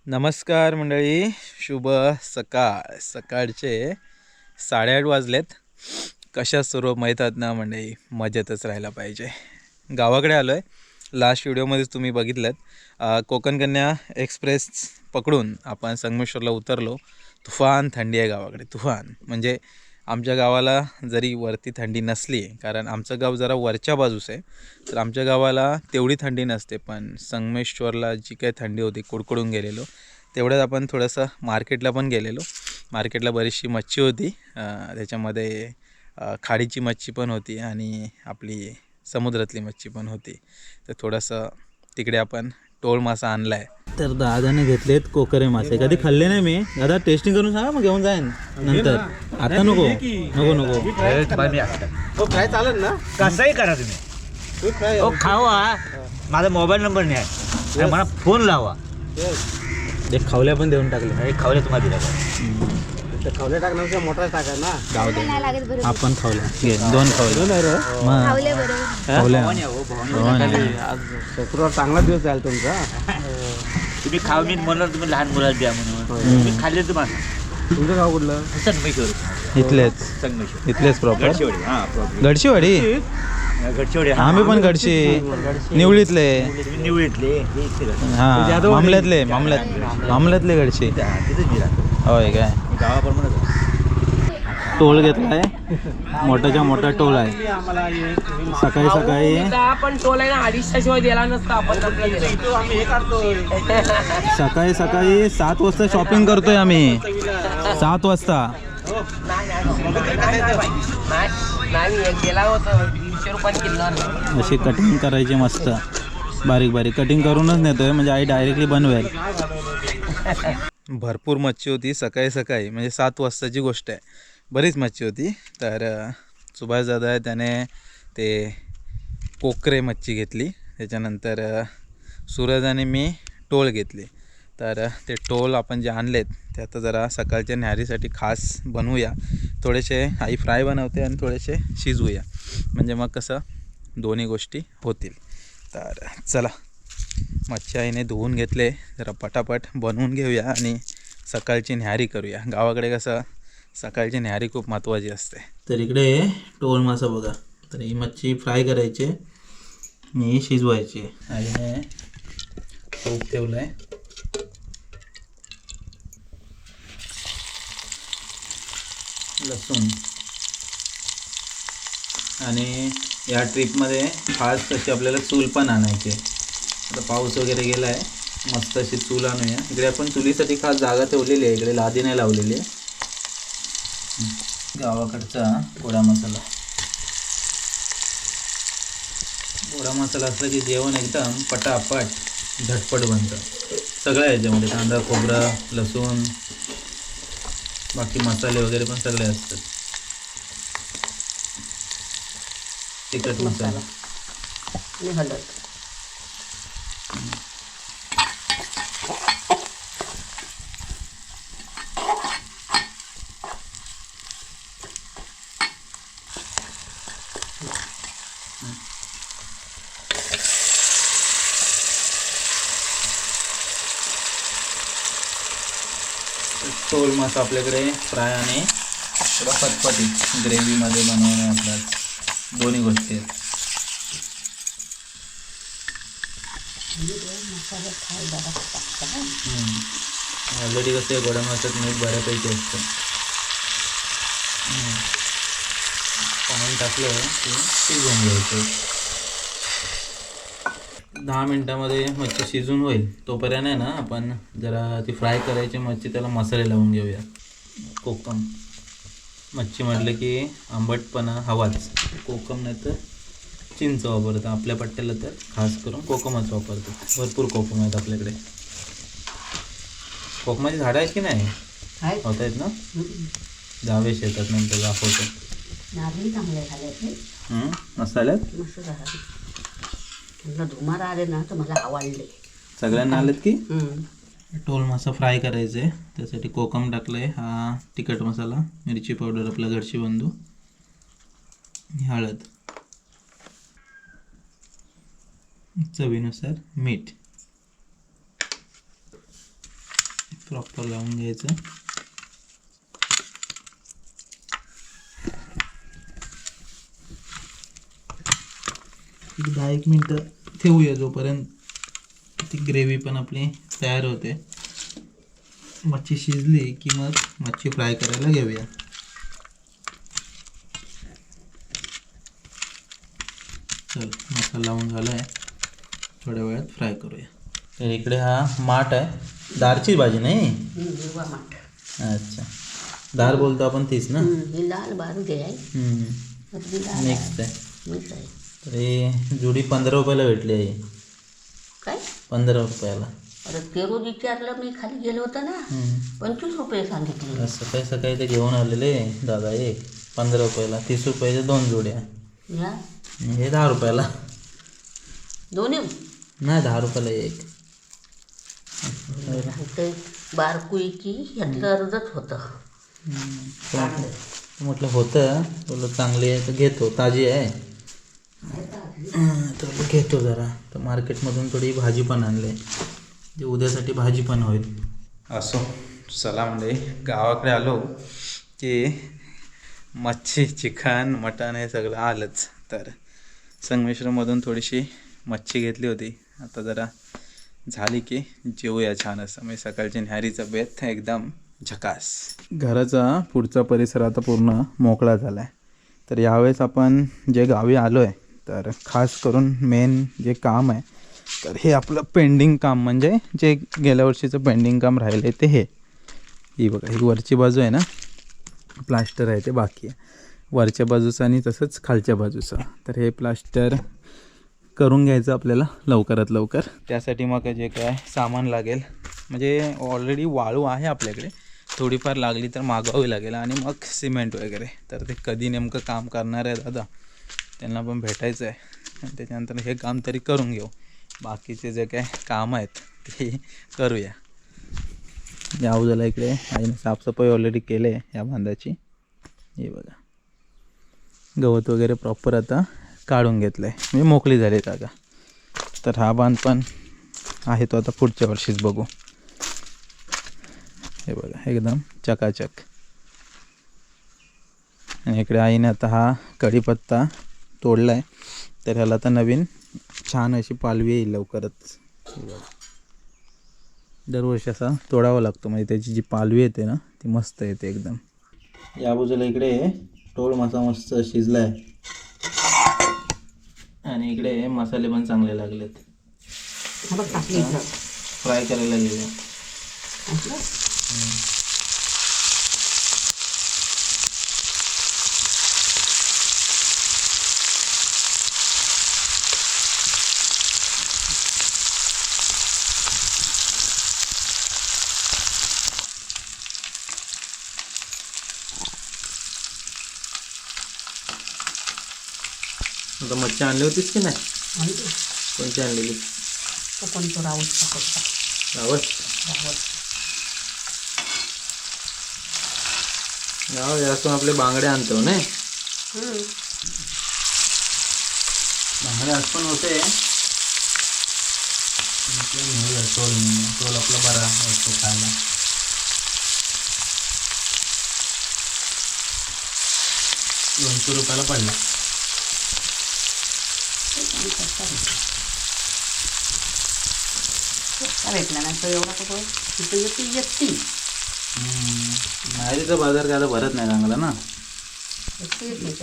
नमस्कार मंडळी, शुभ सकाळ. सकाळचे 8:30 वाजलेत. कशा सर्व माहीतात ना मंडळी, मजेतच राहायला पाहिजे. गावाकडे आलो आहे. लास्ट व्हिडिओमध्येच तुम्ही बघितलं, कोकण कन्या एक्सप्रेस पकडून आपण संगमेश्वरला उतरलो. तुफान थंडी आहे गावाकडे, तुफान. म्हणजे आमच्या गावाला जरी वरती थंडी नसली, कारण आमचं गाव जरा वरच्या बाजूस आहे, तर आमच्या गावाला तेवढी थंडी नसते. पण संगमेश्वरला जी काही थंडी होती, कुडकुडून गेलेलो. तेवढ्यात आपण थोडंसं मार्केटला पण गेलेलो. मार्केटला बरीचशी मच्छी होती, त्याच्यामध्ये खाडीची मच्छी पण होती आणि आपली समुद्रातली मच्छी पण होती. तर थोडंसं तिकडे आपण टोळ मासा आणला आहे. तर दादाने घेतलेत कोकरे मासे. कधी खाल्ले नाही मी. दादा टेस्टिंग करून सांगा, मग घेऊन जाईन नंतर. आता नको नको नको. फ्राय चालेल ना? कसंही करा तुम्ही. फ्राय खावा. माझा मोबाईल नंबर नाही आहे, मला फोन लावा. एक खावल्या पण देऊन टाकले. हे खावले तुम्हाला दिला खावले टाकण्यापेक्षा मोठा टाका ना. गाव दे आपण खावल्या घे. 2 खावल्या. शुक्रवार चांगला दिवस जाईल तुमचा. तुम्ही खाव मी म्हणलं, तुम्ही लहान मुलाला द्या म्हणून. तुम्ही खाल्ले तुम्हाला. तुमचं गाव कुठलं? संगमेश्वर. इथलेच संगमेश्वर इथलेच प्रॉपर गडचिरोली. हां प्रॉपर गडचिवाडी. गडचिरोली. आम्ही पण गडची निवळीतले. तुम्ही निवडले हां, मामल्यातले गडची. तिथेच मी राहतो. होय काय. गावाप्रमाणे टोल घेतलाय, मोठाच्या मोठा टोल आहे. सकाळी सकाळी आपण टोल आहे ना 250 शिवाय दिला नसता आपण. सकाळी सकाळी 7 वाजता शॉपिंग करतोय आम्ही. 7 वाजता. नाही गेला होता 200 रुपये किलो. अशी कटिंग करायची मस्त, बारीक बारीक कटिंग करूनच नेतोय, म्हणजे आई डायरेक्टली बनवेल. भरपूर मच्छी होती सकाळी सकाळी, म्हणजे 7 वाजताची गोष्ट आहे. बरीच मच्छी होती. तर सुभाष दादा आहे, त्याने ते कोकरे मच्छी घेतली. त्याच्यानंतर सूरजाने मी टोळ घेतली. तर ते टोल आपण जे आणलेत ते आता जरा सकाळच्या न्याहारीसाठी खास बनवूया. थोडेसे आई फ्राय बनवते आणि थोडेसे शिजवूया, म्हणजे मग कसं दोन्ही गोष्टी होतील. तर चला, मच्छी आईने धुवून घेतले, जरा पटापट बनवून घेऊया आणि सकाळची न्याहारी करूया. गावाकडे कसं सकाळची न्याहारी खूप महत्त्वाची असते. तर इकडे टोल मासा बघा. तर ही मच्छी फ्राय करायची आणि शिजवायची. आईने तूप ठेवलं आहे. लसूण आणि या ट्रिपमध्ये खास तशी आपल्याला चूल पण आणायची. आता पाऊस वगैरे गेला आहे, मस्त अशी चूल आणूया. इकडे आपण चुलीसाठी खास जागा ठेवलेली आहे, इकडे लादी नाही लावलेली आहे. गावाकडचा गोडा मसाला. गोडा मसाला असला की जेवण एकदम पटापट झटपट बनतं. सगळं याच्यामध्ये कांदा, खोबरं, लसूण, बाकी मसाले वगैरे पण सगळे असतात. तिखट मसाला आणि हळद. टोल मासा आपल्याकडे फ्राय आणि थोडा फटफटीत ग्रेव्हीमध्ये बनवणे आपल्या दोन्ही गोष्टी आहेत. ऑलरेडी कसं गोडा मासात मीठ बऱ्यापैकी असतं. पाणी टाकलं की शिजवून घ्यायचं. 10 मिनटामध्ये मच्छी शिजून होईल. तोपर्यंत आहे ना आपण जरा ती फ्राय करायची मच्छी, त्याला मसाले लावून घेऊया. कोकम मच्छी म्हटलं की आंबटपणा हवाच. कोकम नाही तर चिंच वापरतो. आपल्या पट्ट्याला तर खास करून कोकमच वापरतो. भरपूर कोकम आहेत आपल्याकडे. कोकमाची झाडं आहेत की नाही? होत आहेत ना. जावेश येतात नंतर दाखवतो. मसाल्यात धुमार आले ना तर मला आवडले. सगळ्यांना आलेत की. टोल मासा फ्राय करायचे आहे, त्यासाठी कोकम टाकलं आहे. हा तिखट मसाला, मिरची पावडर आपला घरची बंधू, हळद, चवीनुसार मीठ. प्रॉपर लावून घ्यायचं. एक 10-1 मिनटं ठेवूया जोपर्यंत ती ग्रेव्ही पण आपली तयार होते. मच्छी शिजली की मग मच्छी फ्राय करायला घेऊया. चल मसाला लावून झाला आहे, थोड्या वेळात फ्राय करूया. तर इकडे हा माठ आहे, दारची भाजी नाही. हिरवा माठ. अच्छा, दार बोलतो आपण तीच ना. ही लाल बारूद आहे. अगदी लाल नेक्स्ट आहे. मिक्स आहे. तर हे जुडी 15 रुपयाला भेटली आहे. काय 15 रुपयाला. अरे ते रोज विचारलं मी, खाली गेलो होतं ना, 25 रुपये सांगितले. सकाळी सकाळी ते घेऊन आलेले दादा, एक 15 रुपयाला 30 रुपयाच्या 2 जोड्या. या हे 10 रुपयाला. दोन्ही नाही 10 रुपयाला एक. ते बारकुई की ह्यातलं अर्धच होतं. म्हटलं होतं, बोललं चांगली आहे तर घेतो, ताजी आहे तर घेतो जरा. तर मार्केटमधून थोडी भाजी पण आणली, जे उद्यासाठी भाजी पण होईल. असो, चला म्हणजे गावाकडे आलो की मच्छी, चिकन, मटण हे सगळं आलंच. तर संगमेश्वरमधून थोडीशी मच्छी घेतली होती. आता जरा झाली की जेवूया छान असं. म्हणजे सकाळची न्याहारीचा बेत एकदम झकास. घराचा पुढचा परिसर आता पूर्ण मोकळा झाला आहे. तर यावेळेस आपण जे गावी आलो आहे, तर खास करून मेन जे काम आहे, तर हे आपलं पेंडिंग काम, म्हणजे जे गेल्या वर्षीचं पेंडिंग काम राहिलं आहे ते ही बघा, ही वरची बाजू आहे ना, प्लास्टर आहे ते बाकी आहे वरच्या बाजूचं आणि तसंच खालच्या बाजूचं. तर हे प्लास्टर करून घ्यायचं आपल्याला लवकरात लवकर. त्यासाठी मग जे काय सामान लागेल, म्हणजे ऑलरेडी वाळू आहे आपल्याकडे, थोडीफार लागली तर मागवावी लागेल, आणि मग सिमेंट वगैरे. तर ते कधी नेमकं काम करणार आहे दादा, त्यांना पण भेटायचं आहे. आणि त्याच्यानंतर हे काम तरी करून घेऊ, बाकीचे जे काय काम आहेत ते करूया. या अवजाला इकडे आईने साफसफाई ऑलरेडी केली आहे या बांधाची. हे बघा, गवत वगैरे प्रॉपर आता काढून घेतलं आहे, म्हणजे मोकळी झाली जागा. तर हा बांध पण आहे तो आता पुढच्या वर्षीच बघू. हे बघा एकदम चकाचक. आणि इकडे आईने आता हा कढीपत्ता तोडला आहे, तर ह्याला आता नवीन छान अशी पालवी येईल लवकरच. दरवर्षी असा तोडावा लागतो, म्हणजे त्याची जी पालवी येते ना ती मस्त येते एकदम. या बाजूला इकडे टोळ मासा मस्त शिजला आहे, आणि इकडे मसाले पण चांगले लागलेत. फ्राय करायला गेले. आता मच्छी आणली होतीस की नाही? कोणती आणलेली? कोणतो रावत रावस. गाव जास्त आपले बांगडे आणतो नाही. बांगडे आज पण होते. टोल आपला बरा असतो खायला. ₹200 पडला. भेटला ना तो एवढा कुठं तिथं येते. नायरीचा बाजार काय भरत नाही चांगला ना,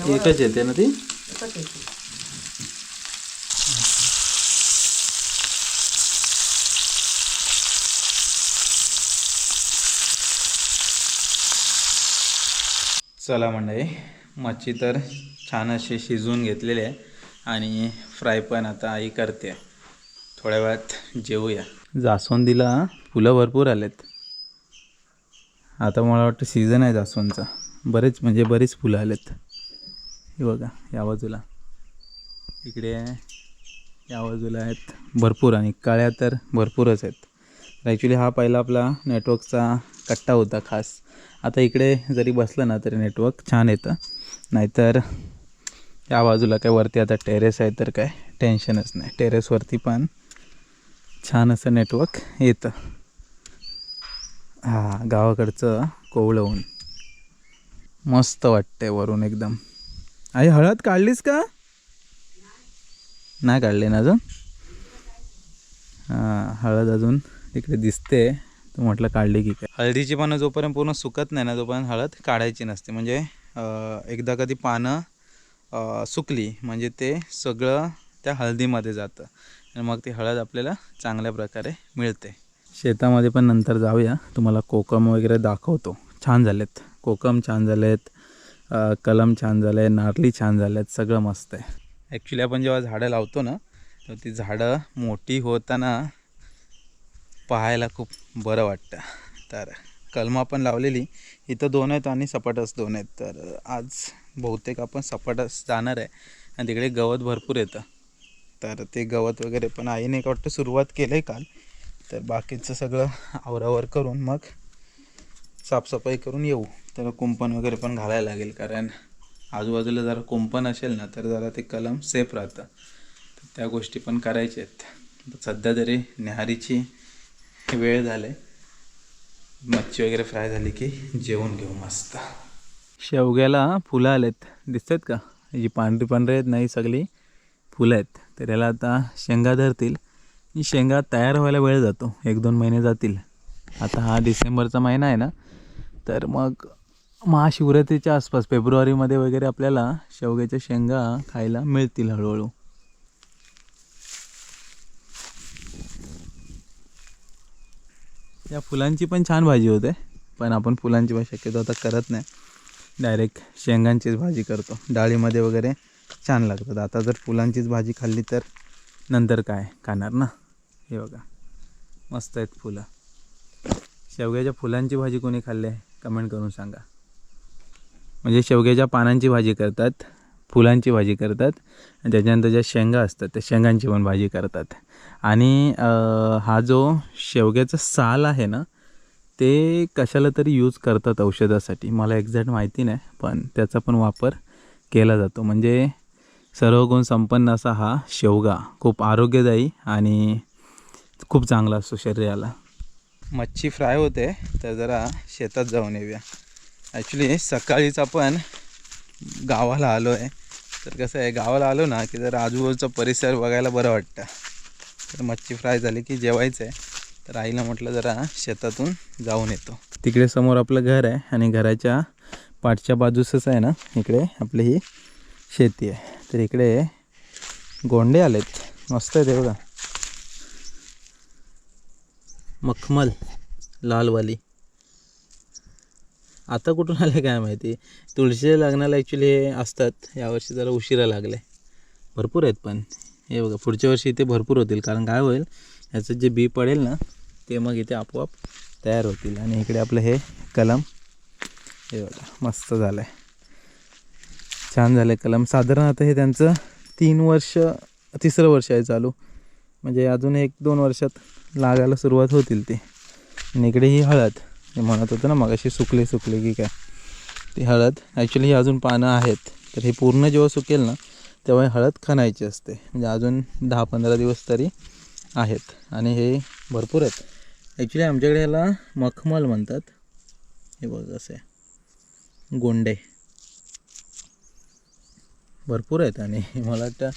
एकच येते ना ती. चला मंडळी, मच्छी तर छान अशी शिजवून घेतलेली आहे, आणि फ्राय पण आता आई करते. थोड्या वेळात जेवूया. जास्वंदीला फुलं भरपूर आलेत. आता मला वाटतं सीझन आहे जास्वंदचा. बरीच फुलं आलेत. हे बघा या बाजूला, इकडे या बाजूला आहेत भरपूर, आणि काळ्या तर भरपूरच आहेत. ॲक्च्युली हा पहिला आपला नेटवर्कचा कट्टा होता खास. आता इकडे जरी बसलं ना तरी नेटवर्क छान येतं, नाहीतर या बाजूला काय वरती आता टेरेस आहे तर काय टेन्शनच नाही. टेरेसवरती पण छान असं नेटवर्क येतं. हा गावाकडचं कोवळं ऊन मस्त वाटतंय वरून एकदम. आई हळद काढलीस का? नाही काढली ना अजून. हां हळद अजून तिकडे दिसते, तर म्हटलं काढली की काय. हळदीची पानं जोपर्यंत पूर्ण सुकत नाही ना तोपर्यंत हळद काढायची नसते. म्हणजे एकदा कधी पानं सुकली म्हणजे ते सगळं त्या हळदीमध्ये जातं आणि मग ती हळद आपल्याला चांगल्या प्रकारे मिळते. शेतामध्ये पण नंतर जाऊया, तुम्हाला कोकम वगैरे दाखवतो. छान झालेत कोकम, छान झालेत कलम, छान झाले नारळी, छान झालेत, सगळं मस्त आहे. ॲक्च्युली आपण जेव्हा झाडं लावतो ना तर ती झाडं मोठी होताना पाहायला खूप बरं वाटतं. तर कलमा पण लावलेली इथं 2 आहेत आणि सपाटच 2 आहेत. तर आज बहुतेक आपण सपाटच जाणार आहे आणि तिकडे गवत भरपूर येतं. तर ते गवत वगैरे पण आईने एक वाटतं सुरुवात केलं आहे काल. तर बाकीचं सगळं आवरावर करून मग साफसफाई करून येऊ. तर कुंपण वगैरे पण घालायला लागेल, कारण आजूबाजूला जरा कुंपण असेल ना तर जरा ते कलम सेफ राहतं. तर त्या गोष्टी पण करायच्या आहेत. सध्या तरी न्याहारीची वेळ झाले, मच्छी वगैरे फ्राय झाली की जेवण घेऊ मस्त. शेवग्याला फुलं आलेत, दिसतात का? जी पांढरी पांढरी आहेत नाही, सगळी फुलं आहेत. तर याला आता शेंगा धरतील. शेंगा तयार व्हायला वेळ जातो, 1-2 महिने जातील. आता हा डिसेंबरचा महिना आहे ना, तर मग महाशिवरात्रीच्या आसपास फेब्रुवारीमध्ये वगैरे आपल्याला शेवग्याच्या शेंगा खायला मिळतील हळूहळू. या फुलांची पण छान भाजी होते, पण आपण फुलांची भाजी शक्यतो आता करत नाही, डायरेक्ट शेंगांचीच भाजी करतो. डाळीमध्ये वगैरे छान लागतात. आता जर फुलांचीच भाजी खाल्ली तर नंतर काय खाणार ना. हे बघा मस्त आहेत फुलं. शेवग्याच्या फुलांची भाजी कोणी खाल्ली आहे कमेंट करून सांगा. म्हणजे शेवग्याच्या पानांची भाजी करतात, फुलांची भाजी करतात आणि त्याच्यानंतर ज्या शेंगा असतात त्या शेंगांची पण भाजी करतात. आणि हा जो शेवग्याचा साल आहे ना ते कशाला तरी यूज करतात औषधासाठी, मला एक्झॅक्ट माहिती नाही, पण त्याचा पण वापर केला जातो. म्हणजे सर्व गुण संपन्न असा हा शेवगा खूप आरोग्यदायी आणि खूप चांगला असतो शरीराला. मच्छी फ्राय होते, तर जरा शेतात जाऊन येऊया. ॲक्च्युली सकाळीच आपण गावाला आलो आहे. तर कसं आहे, गावाला आलो ना की जरा आजूबाजूचा परिसर बघायला बरं वाटतं. तर मच्छी फ्राय झाली की जेवायचं आहे. तर आईला म्हटलं जरा शेतातून जाऊन येतो. तिकडे समोर आपलं घर आहे आणि घराच्या पाठच्या बाजूसच आहे ना इकडे आपली ही शेती आहे. तर इकडे गोंडे आलेत, मस्त आहे ते बघा, मखमल लालवाली. आता कुठून आले काय माहिती. तुळशीच्या लग्नाला ॲक्च्युली हे असतात, यावर्षी जरा उशिरा लागले. भरपूर आहेत पण हे बघा, पुढच्या वर्षी इथे भरपूर होतील. कारण काय होईल, ह्याचं जे बी पडेल ना ते मग इथे आपोआप तयार होतील. आणि इकडे आपलं हे कलम, हे बघा मस्त झालं आहे, छान झालं आहे कलम. साधारण आता हे त्यांचं 3-3 वर्ष आहे चालू, म्हणजे अजून 1-2 वर्षात लागायला सुरुवात होतील ते. आणि इकडे ही हळद, हे म्हणत होतं ना मग अशी सुकली की काय, ती हळद ॲक्च्युली ही अजून पानं आहेत. तर हे पूर्ण जेव्हा सुकेल ना तेव्हा हळद खणायची असते, म्हणजे अजून 10-15 दिवस तरी आहेत. आणि हे भरपूर आहेत. ॲक्च्युली आमच्याकडे याला मखमल म्हणतात. हे बघा असं आहे, गोंडे भरपूर आहेत. आणि मला वाटतं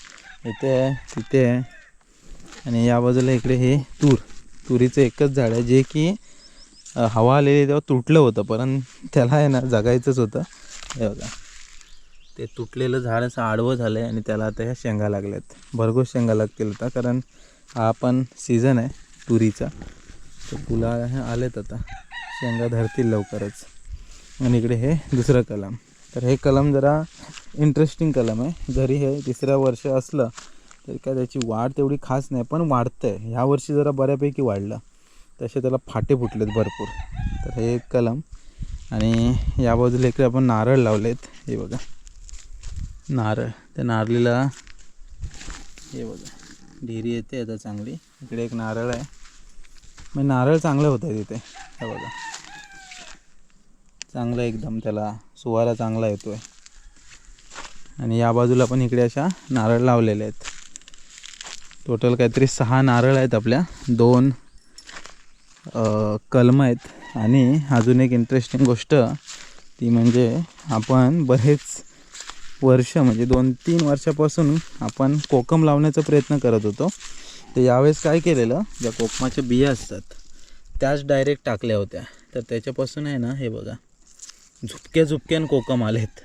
इथे आहे, तिथे आहे, आणि या बाजूला इकडे हे तुरीचं एकच झाड आहे, जे की हवा आलेली तेव्हा तुटलं होतं, परंतु त्याला आहे ना जगायचंच होतं. हे बघा ते तुटलेलं झाड असं आडवं झालं आहे आणि त्याला आता ह्या शेंगा लागल्यात. भरघोस शेंगा लागतील आता, कारण हा पण सीझन आहे तुरीचा. तर फुला आलेत आता, शेंगा धरतील लवकरच. आणि इकडे हे दुसरं कलम. तर हे कलम जरा इंटरेस्टिंग कलम आहे. जरी हे 3रं वर्ष असलं तरी काय त्याची वाढ तेवढी खास नाही, पण वाढतं आहे. ह्या वर्षी जरा बऱ्यापैकी वाढलं, तसे त्याला फाटे फुटलेत भरपूर. तर हे एक कलम. आणि या बाजूला इकडे आपण नारळ लावलेत. हे बघा नारळ, त्या नारळीला हे बघा ढेरी येते आता चांगली. इकडे एक नारळ आहे, मग नारळ चांगलं होतं आहे तिथे. हे बघा चांगलं एकदम, त्याला सुवारा चांगला येतो आहे. आणि या बाजूला पण इकडे अशा नारळ लावलेले आहेत. टोटल काहीतरी 6 नारळ आहेत आपल्या. 2 कलम आहेत. आणि अजून एक इंटरेस्टिंग गोष्ट ती म्हणजे आपण बरेच वर्ष म्हणजे 2-3 वर्षापासून आपण कोकम लावण्याचा प्रयत्न करत होतो. तर यावेळेस काय केलेलं, ज्या कोकमाच्या बिया असतात त्याच डायरेक्ट टाकल्या होत्या. तर त्याच्यापासून आहे ना, हे बघा झुपक्यान कोकम आलेत.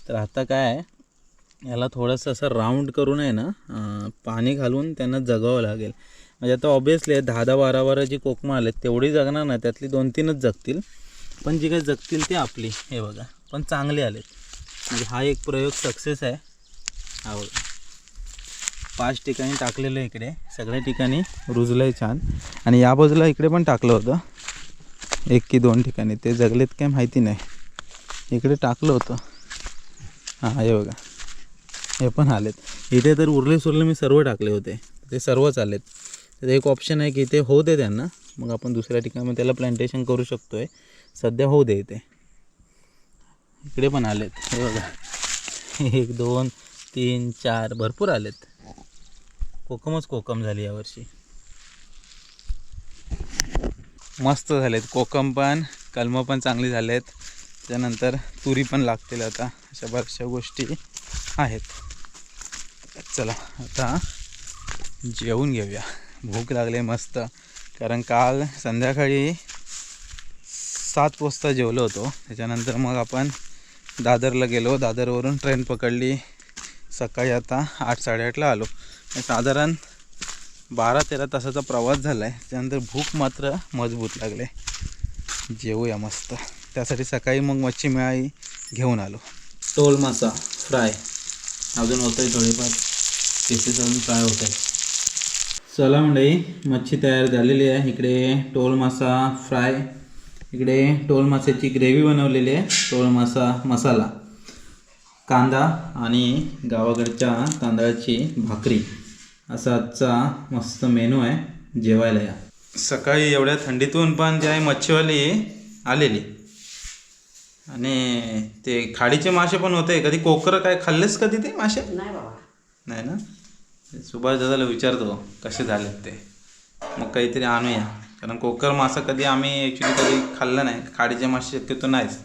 तर आता काय आहे, याला थोडंसं असं राऊंड करून आहे ना पाणी घालून त्यांना जगावं लागेल. म्हणजे आता ऑब्वियसली 10-12 जी कोकमं आलेत तेवढी जगणार नाही, त्यातली 2-3च जगतील. पण जी काही जगतील ती आपली, हे बघा, पण चांगले आलेत. म्हणजे हा एक प्रयोग सक्सेस आहे. हा बघा 5 ठिकाणी टाकलेलं आहे, इकडे सगळ्या ठिकाणी रुजलं आहे छान. आणि या बाजूला इकडे पण टाकलं होतं 1 की 2 ठिकाणी, ते जगलेत काय माहिती नाही. इकडे टाकलं होतं. हां हे बघा, हे पण आलेत. इथे तर उरले मी सर्व टाकले होते, ते सर्वच आलेत. तर एक ऑप्शन आहे की इथे होऊ दे त्यांना, मग आपण दुसऱ्या ठिकाणी त्याला प्लांटेशन करू शकतो आहे. सध्या होऊ दे इथे. इकडे पण आलेत, हे बघा 1 2 3 4 भरपूर आलेत. कोकमच कोकम झाली यावर्षी. मस्त झालेत कोकम पण, कलमं पण चांगली झालेत. त्यानंतर तुरी पण लागतील आता, अशा बऱ्याचशा गोष्टी आहेत. चला आता जेवून घेऊया, भूक लागली मस्त. कारण काल संध्याकाळी 7 वाजता जेवलो होतो. त्याच्यानंतर मग आपण दादरला गेलो, दादरवरून ट्रेन पकडली. सकाळी आता 8-8:30ला आलो. साधारण 12-13 तासाचा प्रवास झाला आहे. त्यानंतर भूक मात्र मजबूत लागले. जेवूया मस्त. त्यासाठी सकाळी मग मच्छी मिळाली घेऊन आलो. टोल मासा फ्राय अजून होतं आहे, थोडेफार पीसेस अजून फ्राय होत आहे. चला मंडळी, मच्छी तयार झालेली आहे. इकडे टोल मासा फ्राय, इकडे टोल माशाची ग्रेव्ही बनवलेली आहे, टोल मासा मसाला, कांदा आणि गावाकडच्या तांदळाची भाकरी, असा आजचा मस्त मेनू आहे. जेवायला या. सकाळी एवढ्या थंडीतून पण जे आहे मच्छीवाली आलेली. आणि ते खाडीचे मासे पण होते. कधी कोकर काय खाल्लेस कधी ते मासे? नाही बाबा. नाही ना. सुभाष दादाला विचारतो कसे झालेत ते, मग काहीतरी आणूया. कारण कोकर मासा कधी आम्ही ॲक्च्युली कधी खाल्लं नाही. खाडीचे मासे शक्यतो नाहीच.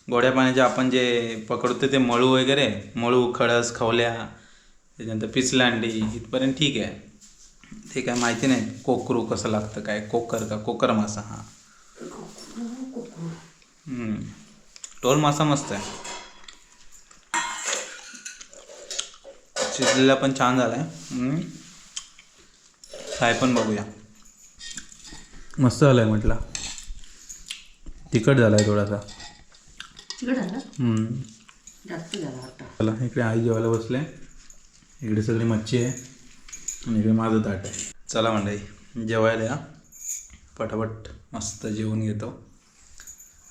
गोड्या पाण्याचे आपण जे पकडतो ते मळू वगैरे, मळू, खळस, खवल्या, त्याच्यानंतर पिसलांडी इथपर्यंत ठीक आहे. ते काय माहिती नाही कोकरू कसं लागतं, काय कोकर का कोकर मासा. हां टोल मासा मस्त आहे. शिजलेला पण छान झाला आहे. फ्राय पण बघूया. मस्त झाला आहे म्हटलं. तिखट झाला आहे थोडासा. तिकडे झालं जास्त झालं वाटतं. चला इकडे आई जेवायला बसले. इकडे सगळी मच्छी आहे आणि इकडे माझं ताट आहे. चला मंडळी जेवायला या. पटापट मस्त जेवून घेतो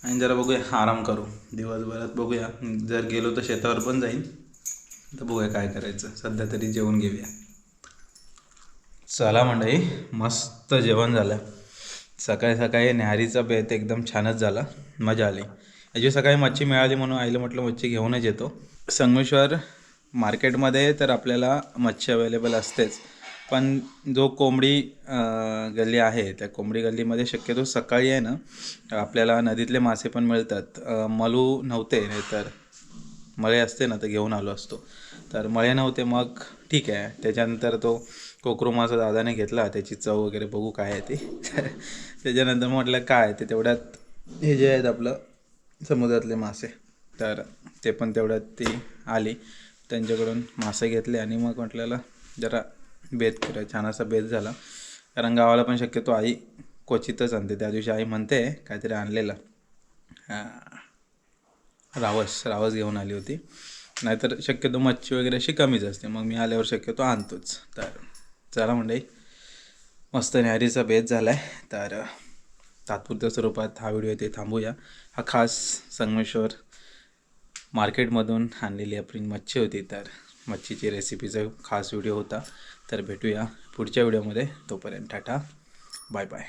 आणि जरा बघूया, आराम करू. दिवसभरात बघूया, जर गेलो तर शेतावर पण जाईन. तर बघूया काय करायचं. सध्या तरी जेवून घेऊया. चला मंडळी, मस्त जेवण झालं. सकाळी सकाळी न्याहारीचा बेत एकदम छानच झाला, मजा आली. याची सकाळी मच्छी मिळाली म्हणून आईला म्हटलं मच्छी घेऊनच येतो. संगमेश्वर मार्केटमध्ये तर आपल्याला मच्छी अवेलेबल असतेच, पण जो कोंबडी गल्ली आहे त्या कोंबडी गल्लीमध्ये शक्यतो सकाळी आहे ना आपल्याला नदीतले मासे पण मिळतात. मलू नव्हते, नाही तर मळे असते ना तर घेऊन आलो असतो. तर मळे नव्हते, मग ठीक आहे. त्याच्यानंतर तो कोकरू मासा दादाने घेतला, त्याची चव वगैरे बघू काय आहे ती. त्याच्यानंतर म्हटलं काय ते तेवढ्यात हे जे आहेत आपलं समुद्रातले मासे, तर ते पण तेवढ्यात ती आली. त्यांच्याकडून मासे घेतले आणि मग म्हटलेलं जरा बेत करूया. छान असा बेत झाला. कारण गावाला पण शक्यतो आई क्वचितच आणते. त्या दिवशी आई म्हणते काहीतरी आणलेलं, रावस घेऊन आली होती. नाहीतर शक्यतो मच्छी वगैरे अशी कमीच असते, मग मी आल्यावर शक्यतो आणतोच. तर चला मंडळी, मस्त न्याहारीचा बेत झाला आहे. तर तात्पुरत्या स्वरूपात हा व्हिडिओ इथे थांबूया. हा खास संगमेश्वर मार्केटमधून आणलेली आपली मच्छी होती, तर मच्छीची रेसिपीचा खास व्हिडिओ होता. तर भेटूया पुढच्या व्हिडिओमध्ये. तोपर्यंत टाटा, बाय बाय.